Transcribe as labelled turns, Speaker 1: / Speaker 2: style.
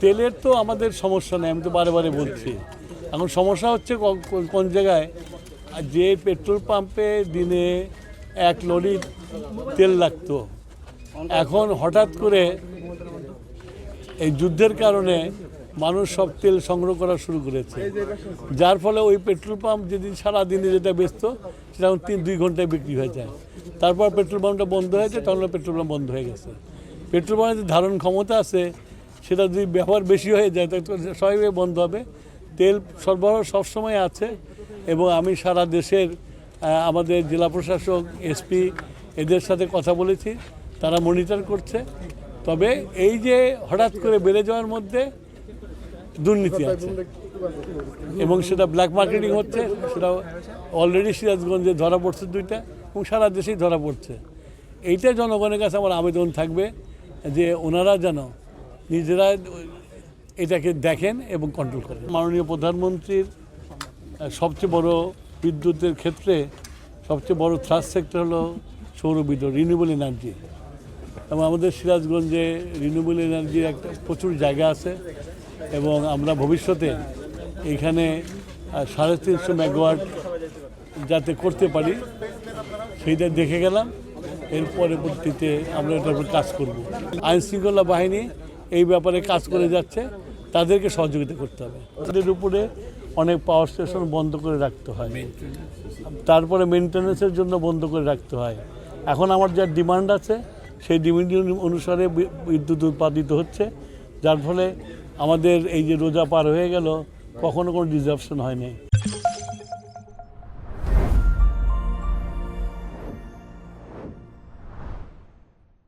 Speaker 1: তেলের তো আমাদের সমস্যা নেই, আমি তো বারে বারে বলছি। এখন সমস্যা হচ্ছে কোন জায়গায়, যে পেট্রোল পাম্পে দিনে 1 লরি তেল লাগতো, এখন হঠাৎ করে এই যুদ্ধের কারণে মানুষ সব তেল সংগ্রহ করা শুরু করেছে, যার ফলে ওই পেট্রোল পাম্প যেদিন সারাদিনে যেটা বেচতো সেটা এখন 3-2 ঘন্টায় বিক্রি হয়ে যায়। তারপর পেট্রোল পাম্পটা বন্ধ হয়েছে, তখন পেট্রোল পাম্প বন্ধ হয়ে গেছে। পেট্রোল পাম্পের যে ধারণ ক্ষমতা আছে সেটা যদি ব্যবহার বেশি হয়ে যায় তাহলে স্বাভাবিকভাবে বন্ধ হবে। তেল সরবরাহ সবসময় আছে এবং আমি সারা দেশের আমাদের জেলা প্রশাসক, এসপি এদের সাথে কথা বলেছি, তারা মনিটর করছে। তবে এই যে হঠাৎ করে বেড়ে যাওয়ার মধ্যে দুর্নীতি আছে এবং সেটা ব্ল্যাক মার্কেটিং হচ্ছে, সেটা অলরেডি সিরাজগঞ্জে ধরা পড়ছে 2টা এবং সারা দেশেই ধরা পড়ছে। এইটা জনগণের কাছে আমার আবেদন থাকবে যে ওনারা যেন নিজেরা এটাকে দেখেন এবং কন্ট্রোল করেন। মাননীয় প্রধানমন্ত্রীর সবচেয়ে বড় বিদ্যুতের ক্ষেত্রে সবচেয়ে বড় থ্রাস্ট সেক্টর হলো সৌরবিদ্যুৎ, রিনিউয়েবল এনার্জি। এবং আমাদের সিরাজগঞ্জে রিনিউয়েবল এনার্জির একটা প্রচুর জায়গা আছে এবং আমরা ভবিষ্যতে এখানে 350 মেগাওয়াট যাতে করতে পারি সেইটা দেখে গেলাম। এর পরবর্তীতে আমরা এটার উপর কাজ করব। আইনশৃঙ্খলা বাহিনী এই ব্যাপারে কাজ করে যাচ্ছে, তাদেরকে সহযোগিতা করতে হবে। তাদের উপরে অনেক পাওয়ার স্টেশন বন্ধ করে রাখতে হয়, তারপরে মেনটেন্যান্সের জন্য বন্ধ করে রাখতে হয়। এখন আমার যা ডিমান্ড আছে সেই ডিমান্ড অনুসারে বিদ্যুৎ উৎপাদিত হচ্ছে, যার ফলে আমাদের এই যে রোজা পার হয়ে গেল কখনো কোনো ডিসরাপশন হয়নি।